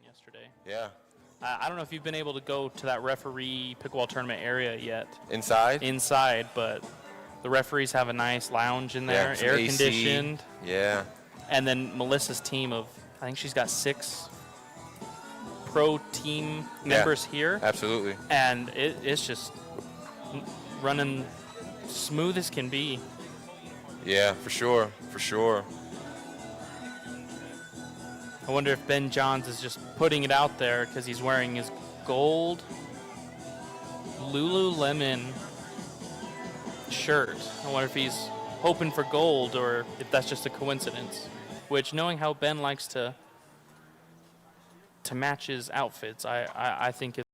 yesterday. Yeah. I don't know if you've been able to go to that referee pickleball tournament area yet. Inside, but the referees have a nice lounge in there, some air AC. conditioned. Yeah. And then Melissa's team of, I think she's got 6 pro team members here. Absolutely. And it's just running smooth as can be. Yeah, for sure. I wonder if Ben Johns is just putting it out there because he's wearing his gold Lululemon shirt. I wonder if he's hoping for gold or if that's just a coincidence. Which, knowing how Ben likes to match his outfits, I think it's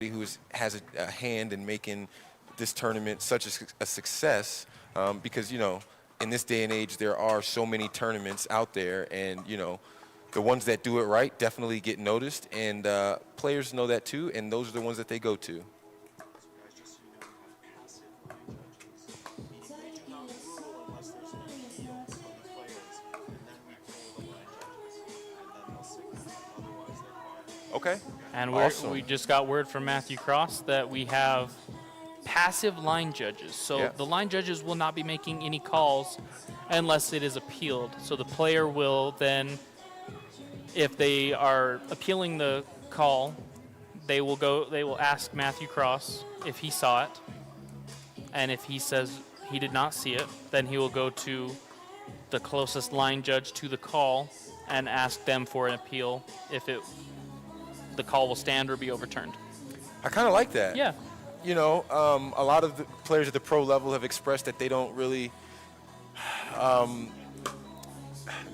Who has a hand in making this tournament such a success because, in this day and age, there are so many tournaments out there, and, you know, the ones that do it right definitely get noticed, and players know that too, and those are the ones that they go to. Okay. And awesome. we just got word from Matthew Cross that we have passive line judges. So the line judges will not be making any calls unless it is appealed. So the player will then, if they are appealing the call, they will ask Matthew Cross if he saw it. And if he says he did not see it, then he will go to the closest line judge to the call and ask them for an appeal if the call will stand or be overturned. I kind of like that. Yeah. You know, a lot of the players at the pro level have expressed that they don't really,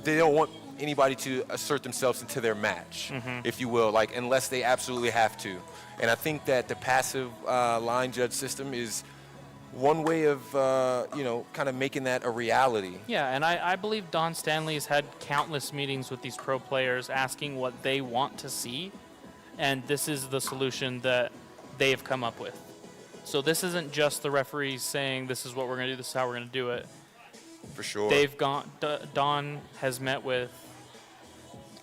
they don't want anybody to assert themselves into their match, if you will, like unless they absolutely have to. And I think that the passive line judge system is one way of, you know, kind of making that a reality. Yeah, and I believe Don Stanley has had countless meetings with these pro players asking what they want to see, and this is the solution that they have come up with. So this isn't just the referees saying this is what we're going to do, this is how we're going to do it. For sure. Don has met with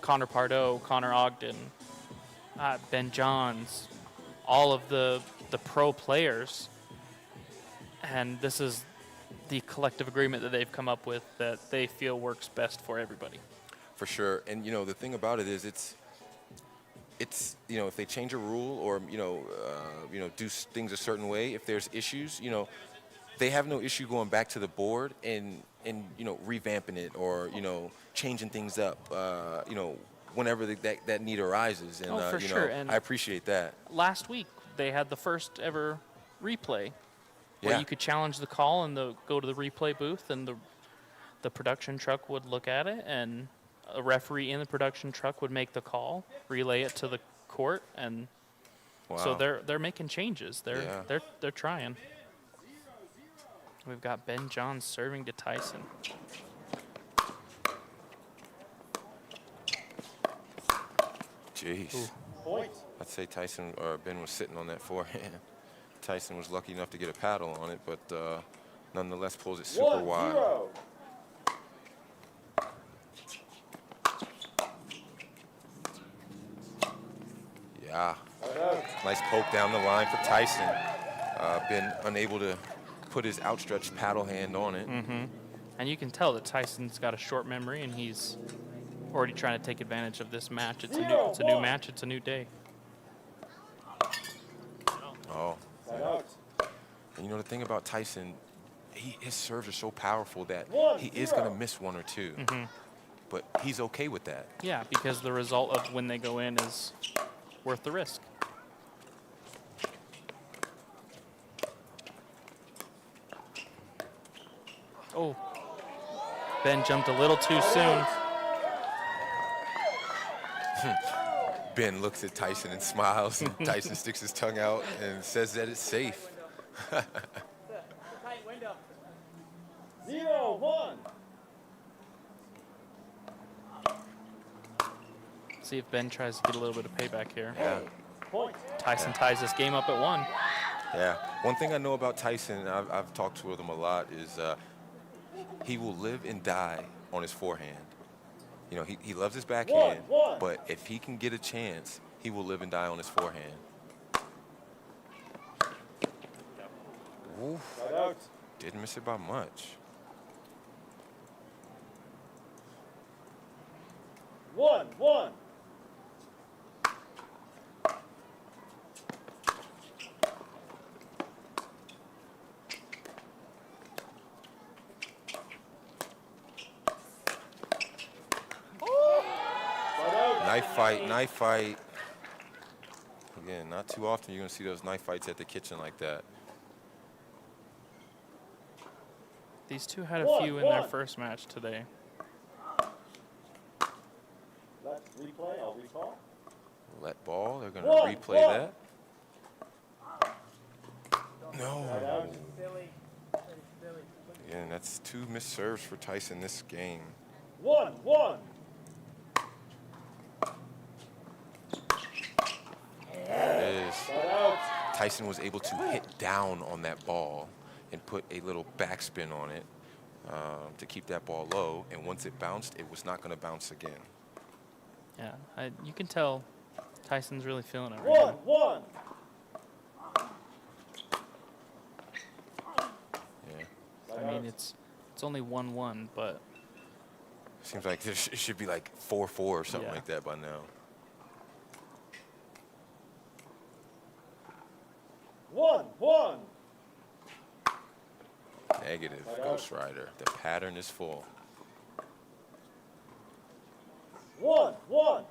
Connor Pardo, Connor Ogden, Ben Johns, all of the pro players, and this is the collective agreement that they've come up with that they feel works best for everybody. For sure. And, you know, the thing about it is it's you know, if they change a rule or, you know, do things a certain way, if there's issues, you know, they have no issue going back to the board and you know, revamping it or, you know, changing things up, you know, whenever that need arises. And, for you sure. know, And I appreciate that. last week, they had the first ever replay where you could challenge the call and go to the replay booth, and the production truck would look at it, and a referee in the production truck would make the call, relay it to the court, and so they're making changes. They're trying. We've got Ben Johns serving to Tyson. Jeez. I'd say Tyson or Ben was sitting on that forehand. Tyson was lucky enough to get a paddle on it, but nonetheless pulls it super wide. Yeah. Nice poke down the line for Tyson. Been unable to put his outstretched paddle hand on it. And you can tell that Tyson's got a short memory, and he's already trying to take advantage of this match. It's a new match. It's a new day. Oh. And you know the thing about Tyson, his serves are so powerful that he is going to miss one or two. But he's okay with that. Yeah, because the result of when they go in is worth the risk. Oh, Ben jumped a little too soon. Ben looks at Tyson and smiles, and Tyson sticks his tongue out and says that it's safe. 0-1. See if Ben tries to get a little bit of payback here. Yeah. Tyson ties this game up at 1. Yeah. One thing I know about Tyson, I've talked with him a lot, is he will live and die on his forehand. You know, he loves his backhand, but if he can get a chance, he will live and die on his forehand. Oof. Didn't miss it by much. 1-1. Knife fight. Again, not too often you're going to see those knife fights at the kitchen like that. These two had a few in their first match today. Let's replay. I'll recall. Let ball. They're going to replay that. No. Again, That's 2 missed serves for Tyson this game. 1-1. There it is. Side out. Tyson was able to hit down on that ball and put a little backspin on it to keep that ball low. And once it bounced, it was not going to bounce again. Yeah, you can tell Tyson's really feeling it right 1-1. Yeah. now. I mean, it's only 1-1, but Seems like it should be like 4-4 or something Yeah. like that by now. 1-1. Negative, Ghost Rider. The pattern is full. 1-1.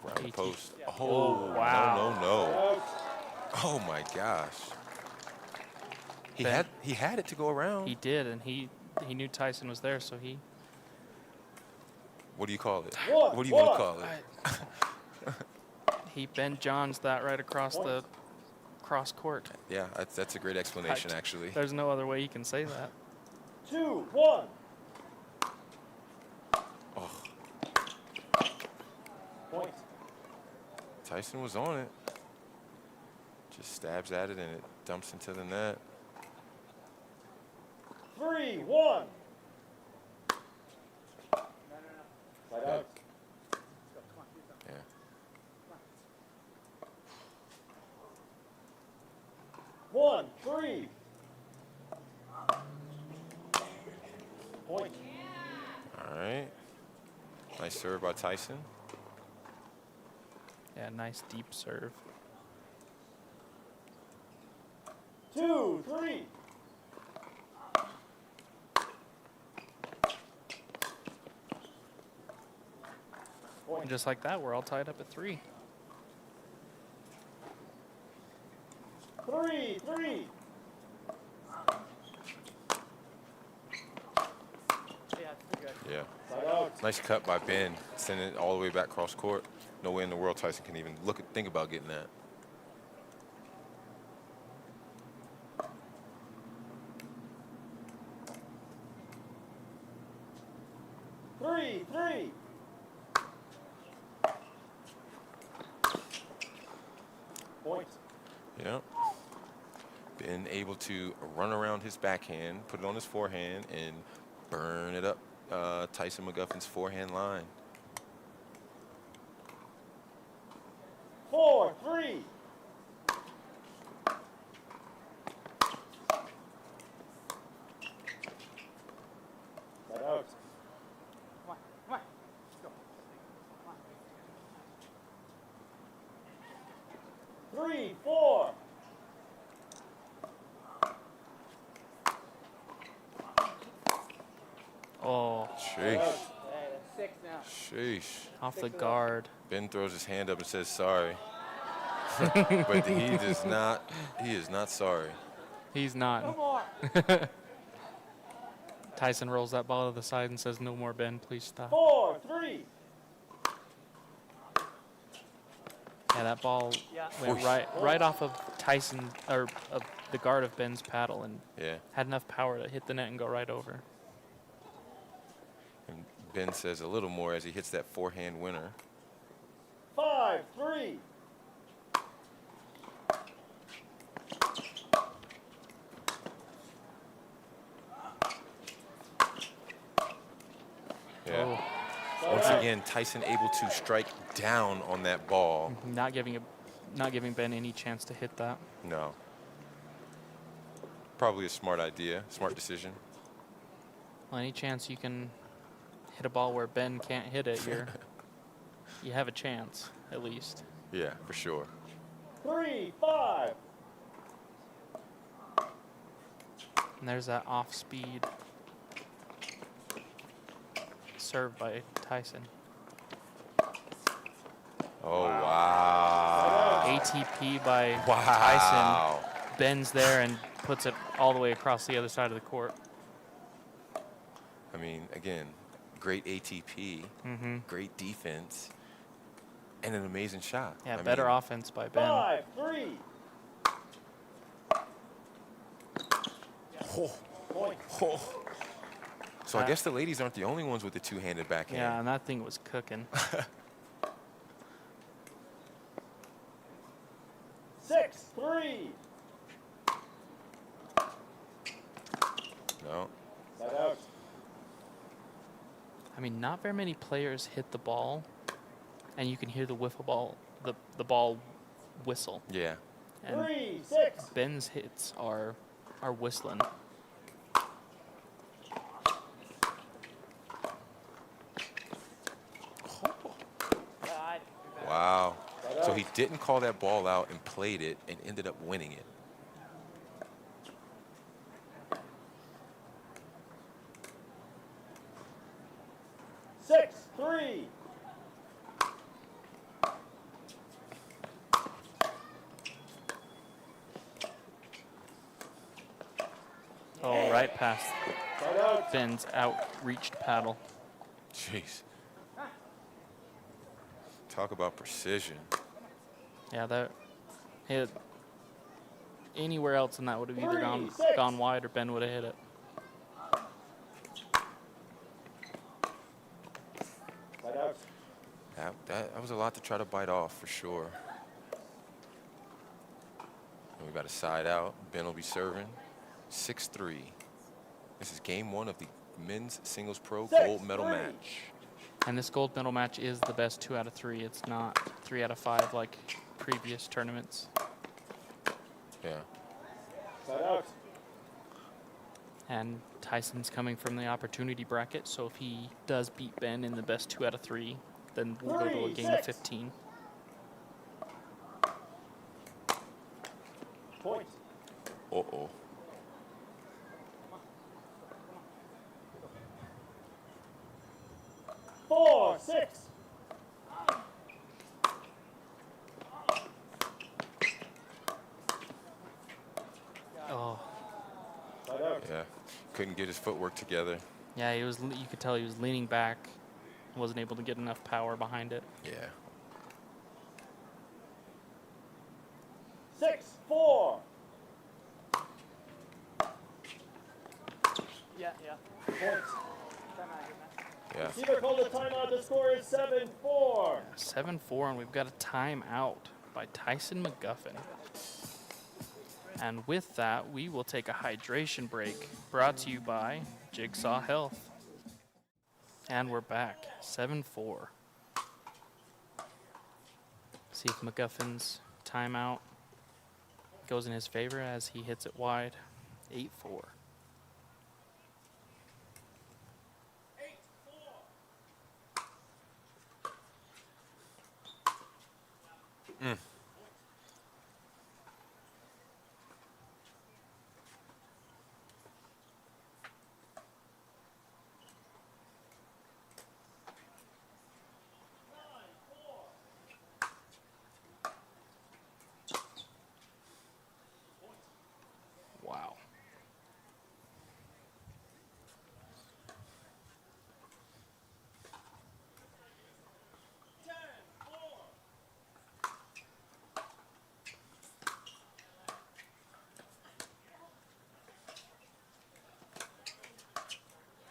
Around the post. Oh, Oh, wow. no. Oh my gosh. He Ben- had it to go around. he did, and he knew Tyson was there, so he. What do you call it? One, What do you want one. to call it? He Ben Johns that right across the cross court. Yeah, that's a great explanation, I- actually. There's no other way you can say that. 2-1. Oh, Point. Tyson was on it. Just stabs at it and it dumps into the net. 3-1. Side Yeah. out. Yeah. 1-3. Point. All right. Nice serve by Tyson. Yeah, nice deep serve. 2-3. And just like that, we're all tied up at 3. 3-3. Yeah. Side out. Nice cut by Ben. Sending it all the way back cross court. No way in the world Tyson can even think about getting that. Three. Point. Yeah. Been able to run around his backhand, put it on his forehand, and burn it up Tyson McGuffin's forehand line. 4-3. Side out. 3-4. Oh, Sheesh. Six now. Sheesh. off the guard. Ben throws his hand up and says sorry. But he is not sorry. He's not. No more. Tyson rolls that ball to the side and says, "No more, Ben. Please stop." 4-3. Yeah, that ball Yeah. went right off of Tyson or of the guard of Ben's paddle and Yeah. had enough power to hit the net and go right over. And Ben says a little more as he hits that forehand winner. 5-3. Yeah. Oh, Once again, Tyson able to strike down on that ball. not giving Ben any chance to hit that. No. Probably a smart idea, smart decision. Well, any chance you can hit a ball where Ben can't hit it, you have a chance at least. Yeah, for sure. 3-5. And there's that off speed serve by Tyson. Oh, wow. ATP by Wow. Tyson bends there and puts it all the way across the other side of the court. I mean, again, great ATP, Mm-hmm. great defense, and an amazing shot. Yeah, I better mean, offense by Ben. 5-3. Oh, Point. oh. So I guess the ladies aren't the only ones with the two-handed backhand. Yeah, and that thing was cooking. 6-3. No. Set out. I mean, not very many players hit the ball, and you can hear the wiffle ball, the ball whistle. Yeah. And 3-6. Ben's hits are whistling. Wow. So he didn't call that ball out and played it and ended up winning it. Six, 3. Oh, right past Set out. Ben's outreached paddle. Jeez. Talk about precision. Yeah, that hit anywhere else, and that would have either 3-6. gone wide or Ben would have hit it. Set out. That was a lot to try to bite off for sure. And we got a side out. Ben will be serving. 6-3. This is game 1 of the men's singles pro 6-3. gold medal match. And this gold medal match is the best 2 out of 3. It's not 3 out of 5 like previous tournaments. Yeah. Set out. And Tyson's coming from the opportunity bracket, so if he does beat Ben in the best 2 out of 3, then we'll go to a game of 15. Point. Uh-oh. Four, 6. Oh, Set out. Yeah. Couldn't get his footwork together. yeah, he was. You could tell he was leaning back, wasn't able to get enough power behind it. Yeah. 6-4. Yeah. Point. Yeah. Receiver called a timeout. The score is 7-4. 7-4, and we've got a timeout by Tyson McGuffin. And with that, we will take a hydration break, brought to you by Jigsaw Health. And we're back, 7-4. See if McGuffin's timeout goes in his favor as he hits it wide. 8-4. Wow.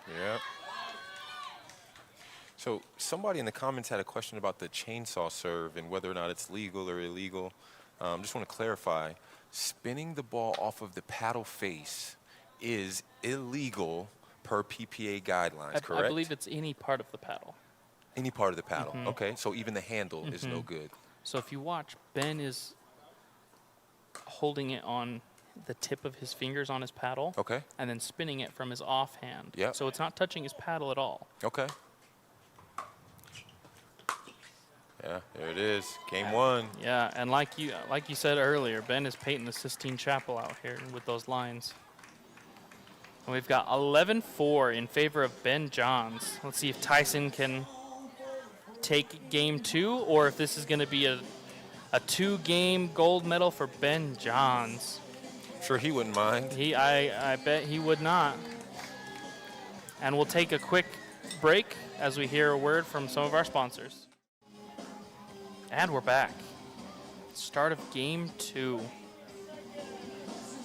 Yep. So somebody in the comments had a question about the chainsaw serve and whether or not it's legal or illegal. Just want to clarify, spinning the ball off of the paddle face is illegal per PPA guidelines, correct? I believe it's any part of the paddle. Any part of the paddle. Okay, so even the handle is no good. So if you watch, Ben is holding it on the tip of his fingers on his paddle. Okay. And then spinning it from his offhand. Yep. So it's not touching his paddle at all. Okay. Yeah, there it is. Game 1. Yeah, and like you said earlier, Ben is painting the Sistine Chapel out here with those lines. And we've got 11-4 in favor of Ben Johns. Let's see if Tyson can take game 2 or if this is going to be a 2-game gold medal for Ben Johns. Sure, he wouldn't mind. I bet he would not. And we'll take a quick break as we hear a word from some of our sponsors. And we're back. Start of game 2.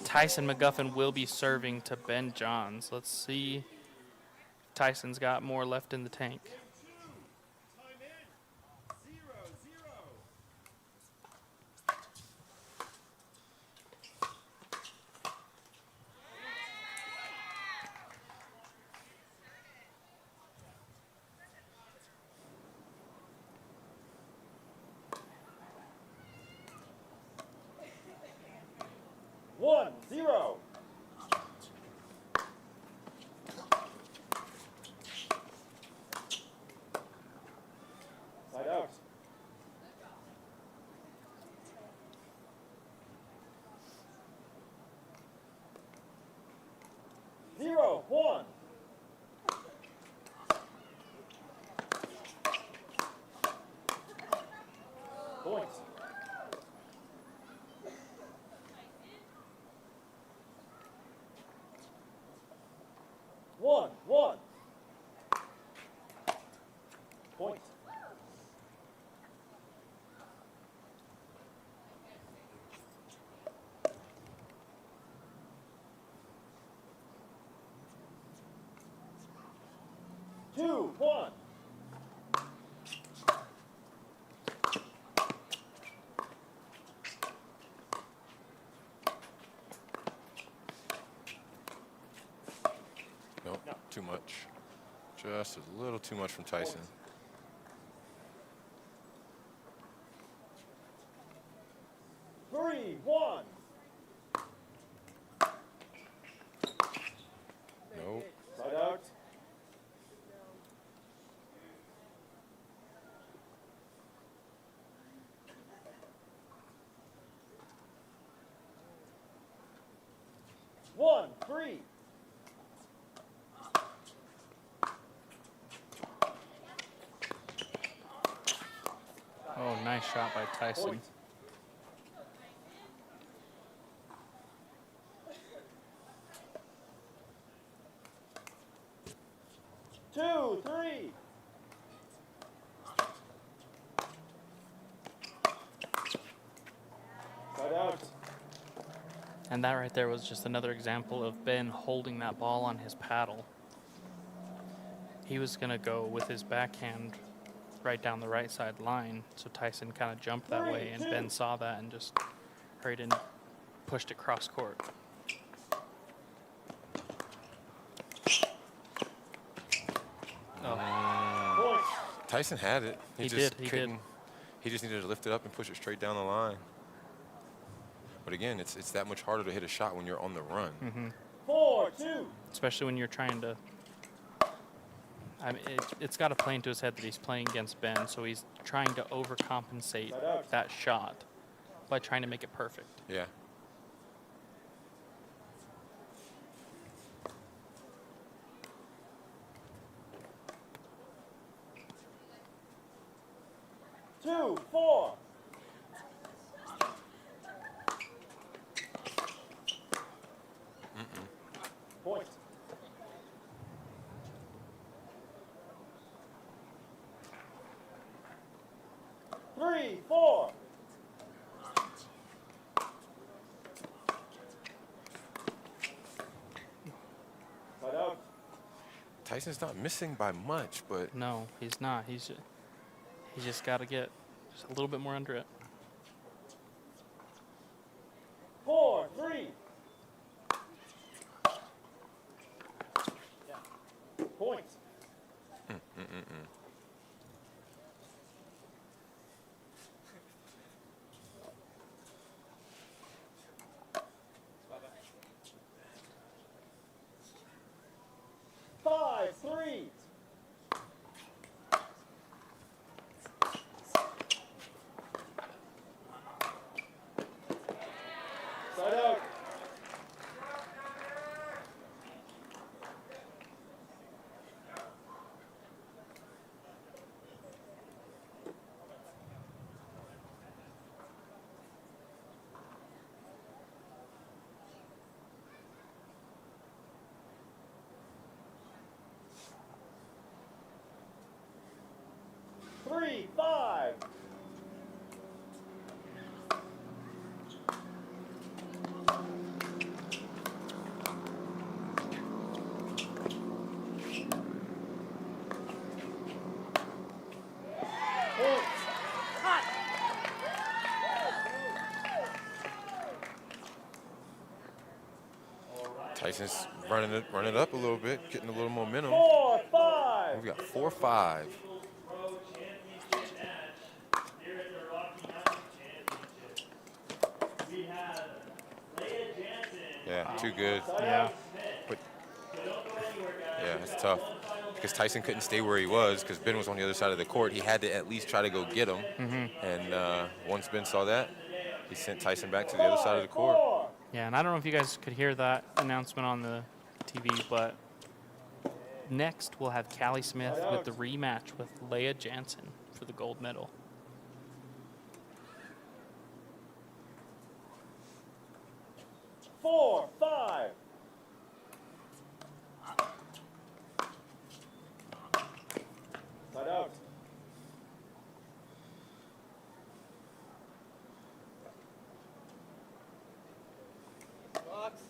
Tyson McGuffin will be serving to Ben Johns. Let's see if Tyson's got more left in the tank. One, zero. Side out. Zero, one. Point. One. Point. Two, one. Nope, too much. Just a little too much from Tyson. Three, one. Nope. Side out. One, three. Oh, nice shot by Tyson. Point. Two, three. Side out. And that right there was just another example of Ben holding that ball on his paddle. He was going to go with his backhand right down the right side line, so Tyson kind of jumped that way, and Ben saw that and just hurried and pushed it cross court. Oh, Point. Tyson had it. He just did, he couldn't. did. He just needed to lift it up and push it straight down the line. But again, it's that much harder to hit a shot when you're on the run. Four, two. Especially when you're trying to. I mean, it's got to play into his head that he's playing against Ben, so he's trying to overcompensate that shot by trying to make it perfect. Yeah. Two, four. Point. Three, four. Side out. Tyson's not missing by much, but No, he's not. He's just got to get just a little bit more under it. Four, three. Point. Five, three. Tyson's running it up a little bit, getting a little momentum. 4-5. We've got 4-5. Yeah, too good. Yeah. But yeah, it's tough because Tyson couldn't stay where he was because Ben was on the other side of the court. He had to at least try to go get him. And once Ben saw that, he sent Tyson back to the other side of the court. 4. Yeah, and I don't know if you guys could hear that announcement on the TV, but next we'll have Callie Smith with the rematch with Leah Jansen for the gold medal. Four, 5. Side out. Box.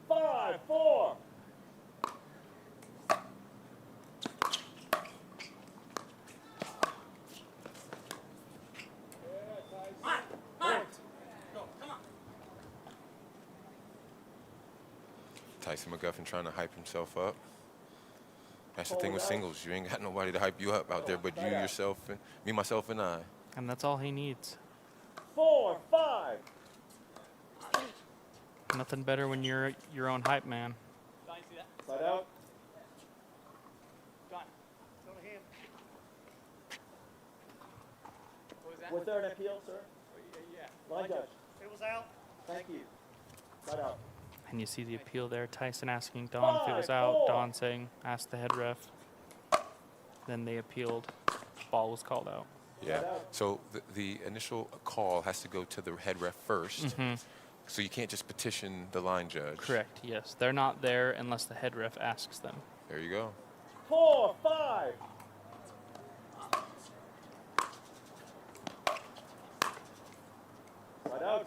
5-4. Tyson McGuffin trying to hype himself up. That's the thing with singles. You ain't got nobody to hype you up out there but you, yourself, and me, myself, and I. And that's all he needs. 4-5. Nothing better when you're your own hype man. Side out. Was there an appeal, sir? Yeah. Line judge. It was out. Thank you. Side out. And you see the appeal there. Tyson asking Don if it was out. 5-4. Don saying, ask the head ref. Then they appealed. Ball was called out. Yeah. So the initial call has to go to the head ref first. So you can't just petition the line judge. Correct, yes. They're not there unless the head ref asks them. There you go. 4-5. Side out.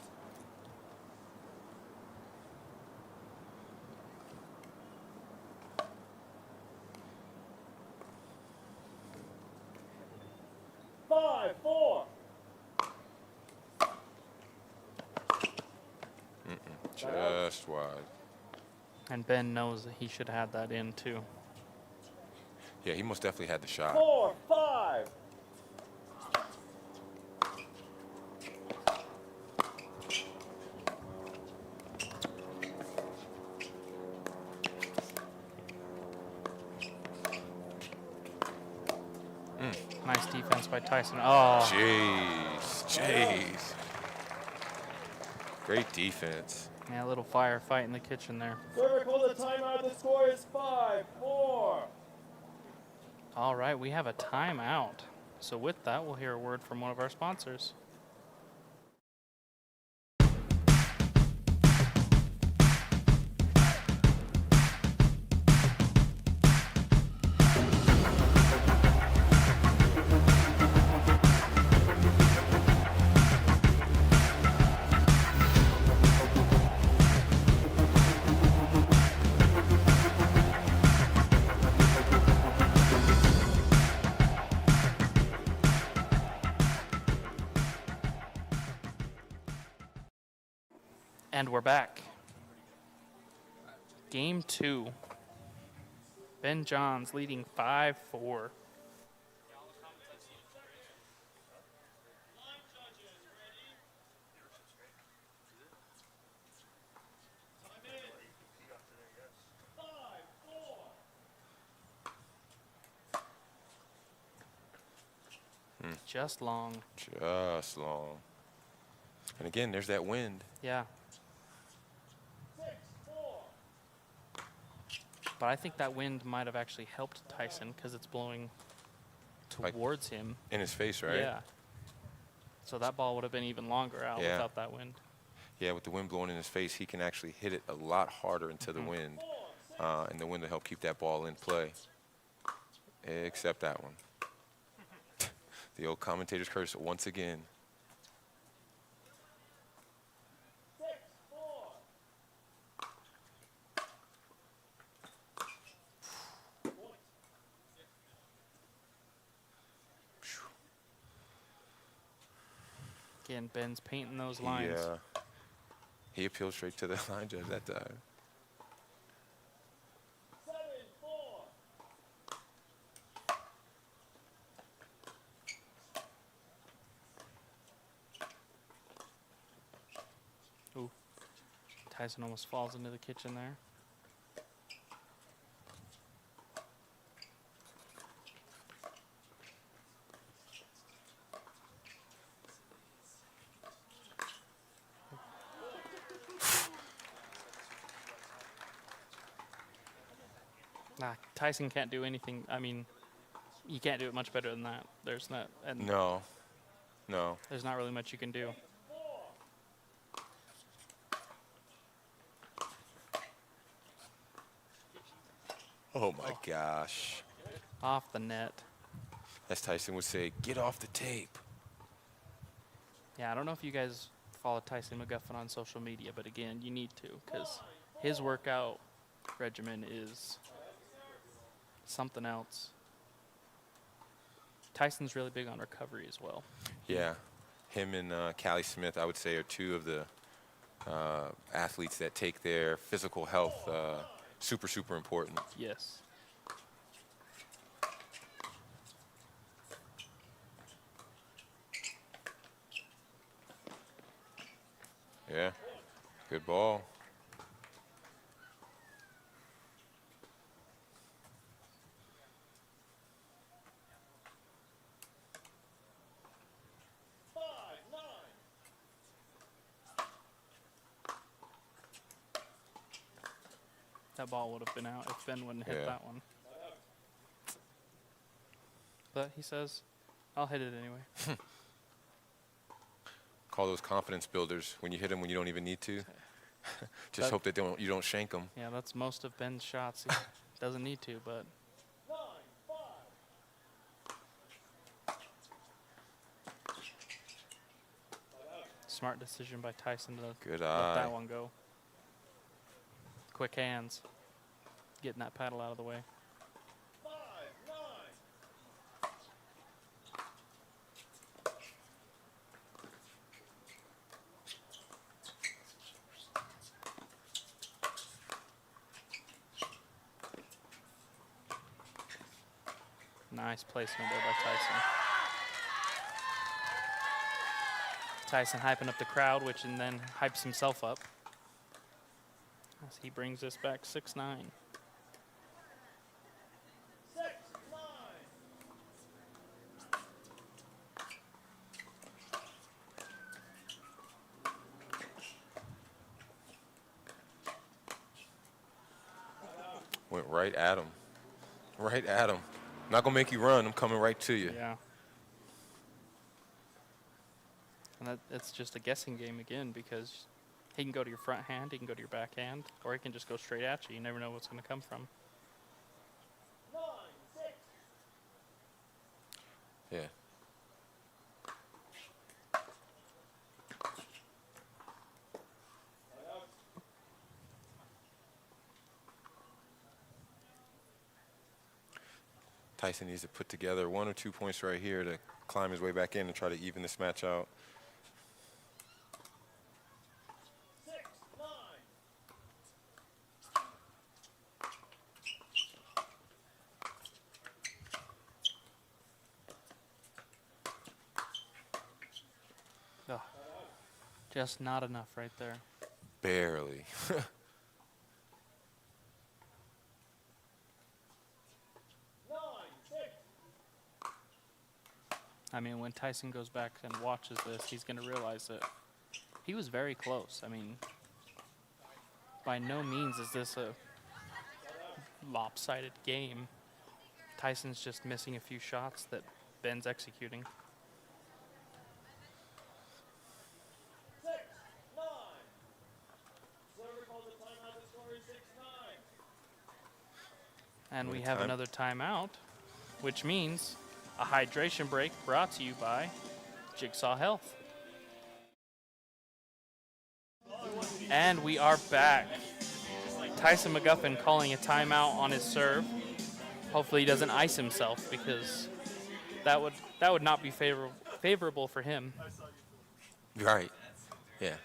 Five, 4. Just wide. And Ben knows that he should have had that in too. Yeah, he most definitely had the shot. 4-5. Nice defense by Tyson. Oh, Jeez. Great defense. yeah, a little firefight in the kitchen there. Server calls a timeout. The score is 5-4. All right, we have a timeout. So with that, we'll hear a word from one of our sponsors. And we're back. Game 2. Ben Johns leading 5-4. Just long. Just long. And again, there's that wind. Yeah. But I think that wind might have actually helped Tyson because it's blowing towards him. In his face, right? Yeah. So that ball would have been even longer out Yeah. without that wind. Yeah, with the wind blowing in his face, he can actually hit it a lot harder into the wind. And the wind will help keep that ball in play. Except that one. The old commentator's curse once again. 6-4. Again, Ben's painting those lines. Yeah. He appealed straight to the line judge that time. 7-4. Ooh. Tyson almost falls into the kitchen there. Nah, Tyson can't do anything. I mean, you can't do it much better than that. There's not, and No. there's not really much you can do. Oh my gosh. Off the net. As Tyson would say, get off the tape. Yeah, I don't know if you guys follow Tyson McGuffin on social media, but again, you need to, because his workout regimen is something else. Tyson's really big on recovery as well. Yeah. Him and Callie Smith, I would say, are two of the athletes that take their physical health super, super important. Yes. Yeah. Good ball. That ball would have been out if Ben wouldn't hit Yeah. that one. But he says, I'll hit it anyway. Call those confidence builders when you hit them when you don't even need to. Just hope that you don't shank them. Yeah, that's most of Ben's shots. He doesn't need to, but 9-5. smart decision by Tyson to Good let eye. that one go. Quick hands. Getting that paddle out of the way. 5-9. Nice placement there by Tyson. Tyson hyping up the crowd, which and then hypes himself up as he brings this back 6-9. 6-9. Went right at him. Right at him. Not going to make you run. I'm coming right to you. Yeah. And it's just a guessing game again, because he can go to your front hand, he can go to your back hand, or he can just go straight at you. You never know what's going to come from. 9-6. Yeah. Tyson needs to put together 1 or 2 points right here to climb his way back in and try to even this match out. 6-9. Oh, just not enough right there. Barely. 9-6. I mean, when Tyson goes back and watches this, he's going to realize that he was very close. I mean, by no means is this a lopsided game. Tyson's just missing a few shots that Ben's executing. 6-9. Server calls a timeout. The score is 6-9. And we What have time? another timeout, which means a hydration break brought to you by Jigsaw Health. And we are back. Tyson McGuffin calling a timeout on his serve. Hopefully he doesn't ice himself, because that would not be favorable for him. Right. Yeah.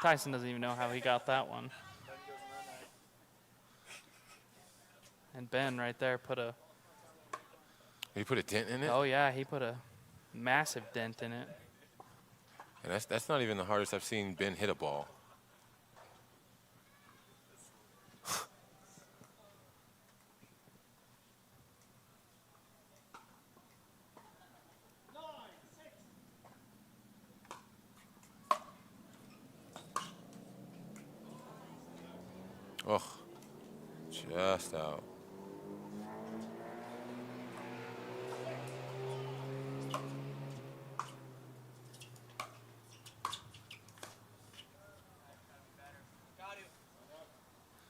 Tyson doesn't even know how he got that one. And Ben right there put a... He put a dent in it? Oh, yeah, he put a massive dent in it. And that's not even the hardest I've seen Ben hit a ball. Oh, just out.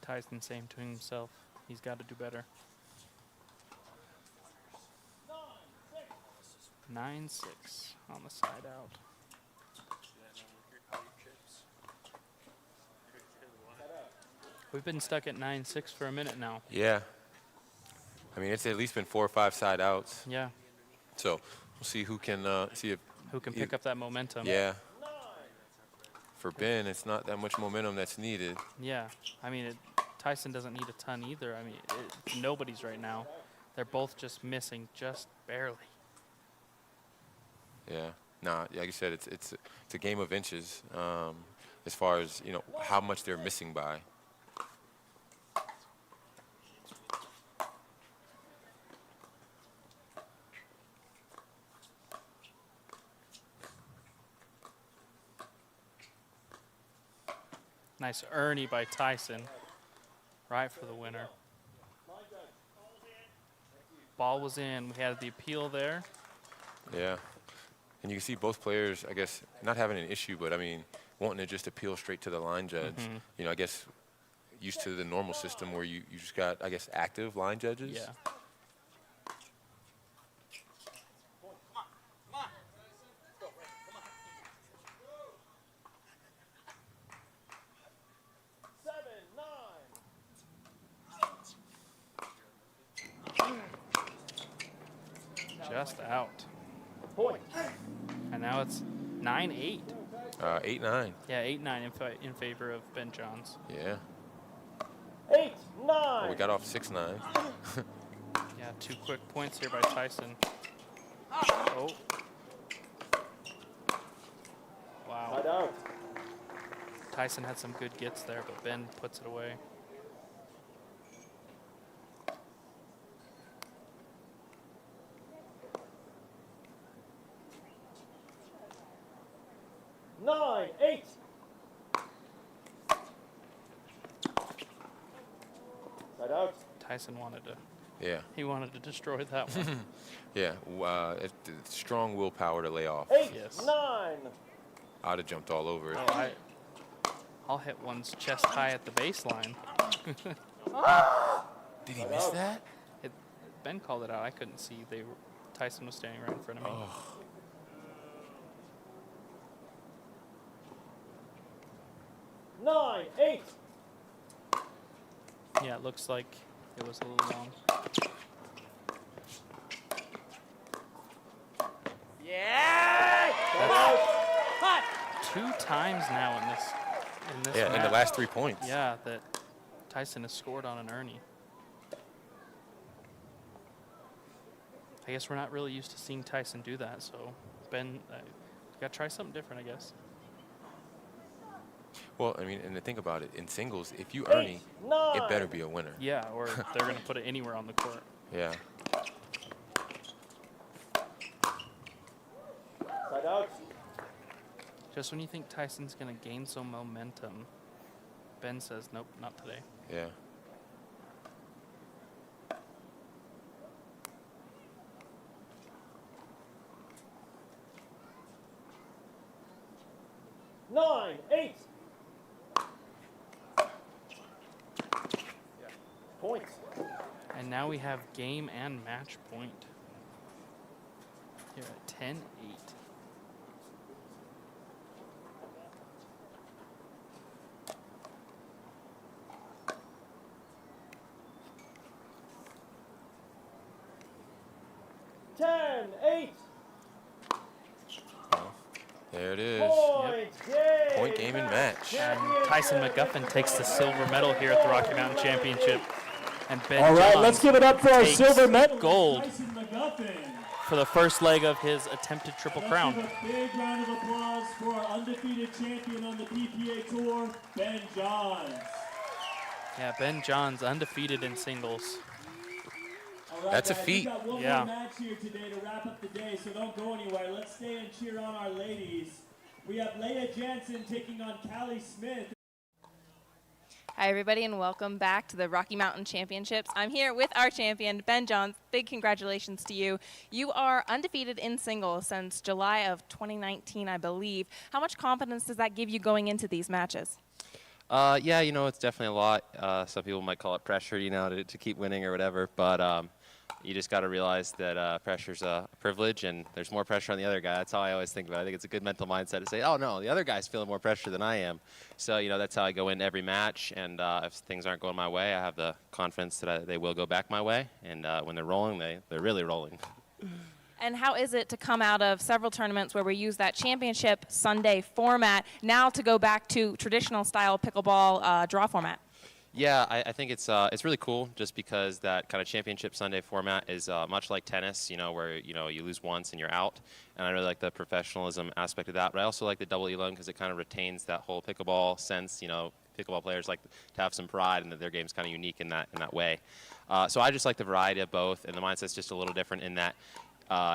Tyson saying to himself, he's got to do better. 9-6 on the side out. We've been stuck at 9-6 for a minute now. Yeah. I mean, it's at least been 4 or 5 side outs. Yeah. So we'll see who can who can pick up that momentum. Yeah. For Ben, it's not that much momentum that's needed. Yeah. I mean, Tyson doesn't need a ton either. I mean, nobody's right now. They're both just missing just barely. Yeah. Nah, like you said, it's a game of inches as far as, how much they're missing by. Nice Ernie by Tyson. Right for the winner. Ball was in. We had the appeal there. Yeah. And you can see both players, I guess, not having an issue, but, I mean, wanting to just appeal straight to the line judge. Mm-hmm. I guess used to the normal system where you just got, I guess, active line judges. Yeah. Just out. Point. And now it's 9-8. 8-9. Yeah, 8-9 in favor of Ben Johns. Yeah. 8-9. Well, we got off 6-9. Yeah, 2 quick points here by Tyson. Oh. Wow. Side out. Tyson had some good gets there, but Ben puts it away. Nine, 8. Side out. Tyson wanted to. Yeah. He wanted to destroy that one. Yeah. Strong willpower to lay off. 8, Yes. 9. I'd have jumped all over it. Oh, I'll hit one's chest high at the baseline. Did he miss that? Ben called it out. I couldn't see. Tyson was standing right in front of me. Oh. Nine, 8. Yeah, it looks like it was a little long. Yeah! That's 2 times now in this Yeah, match. in the last 3 points. Yeah, that Tyson has scored on an Ernie. I guess we're not really used to seeing Tyson do that, so Ben, got to try something different, I guess. Well, I mean, and to think about it, in singles, if you 8, Ernie, 9. it better be a winner. Yeah, or they're going to put it anywhere on the court. Yeah. Side out. Just when you think Tyson's going to gain some momentum, Ben says, nope, not today. Yeah. Nine, 8. Point. And now we have game and match point. Here at 10-8. There it is. Point game. Point game Game and match. And Tyson McGuffin takes the silver medal here at the Rocky Mountain Championship. And Ben All right, Johns let's give it up for our takes silver medal. gold Tyson McGuffin. for the first leg of his attempted triple crown. Let's give a big round of applause for our undefeated champion on the PPA Tour, Ben Johns. Yeah, Ben Johns undefeated in singles. All right, That's a guys, feat. We've got one Yeah. more match here today to wrap up the day, so don't go anywhere. Let's stay and cheer on our ladies. We have Leah Jansen taking on Callie Smith. Hi, everybody, and welcome back to the Rocky Mountain Championships. I'm here with our champion, Ben Johns. Big congratulations to you. You are undefeated in singles since July of 2019, I believe. How much confidence does that give you going into these matches? Yeah, you know, it's definitely a lot. Some people might call it pressure, you know, to keep winning or whatever. But you just got to realize that pressure's a privilege, and there's more pressure on the other guy. That's how I always think about it. I think it's a good mental mindset to say, oh, no, the other guy's feeling more pressure than I am. So, you know, that's how I go into every match. And if things aren't going my way, I have the confidence that they will go back my way. And when they're rolling, they're really rolling. And how is it to come out of several tournaments where we use that championship Sunday format now to go back to traditional style pickleball draw format? Yeah, I think it's really cool just because that kind of championship Sunday format is much like tennis, you know, where, you know, you lose once and you're out. And I really like the professionalism aspect of that. But I also like the double elim because it kind of retains that whole pickleball sense. You know, pickleball players like to have some pride and that their game's kind of unique in that way. So I just like the variety of both, and the mindset's just a little different in that.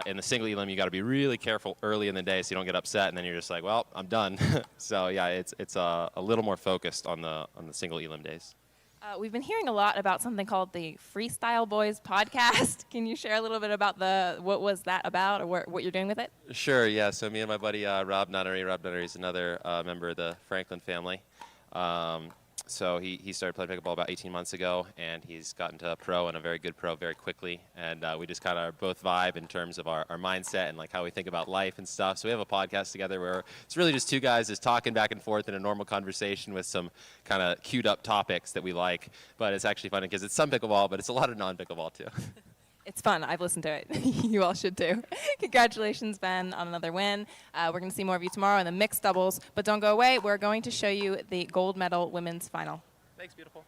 In the single elim, you got to be really careful early in the day so you don't get upset, and then you're just like, well, I'm done. So yeah, it's a little more focused on the single elim days. We've been hearing a lot about something called the Freestyle Boys podcast. Can you share a little bit about what was that about, or what you're doing with it? Sure, yeah. So me and my buddy Rob Nunnery is another member of the Franklin family. So he started playing pickleball about 18 months ago, and he's gotten to a pro and a very good pro very quickly. And we just kind of both vibe in terms of our mindset and like how we think about life and stuff. So we have a podcast together where it's really just two guys just talking back and forth in a normal conversation with some kind of queued up topics that we like. But it's actually funny because it's some pickleball, but it's a lot of non-pickleball too. It's fun. I've listened to it. You all should too. Congratulations, Ben, on another win. We're going to see more of you tomorrow in the mixed doubles. But don't go away. We're going to show you the gold medal women's final. Thanks, beautiful.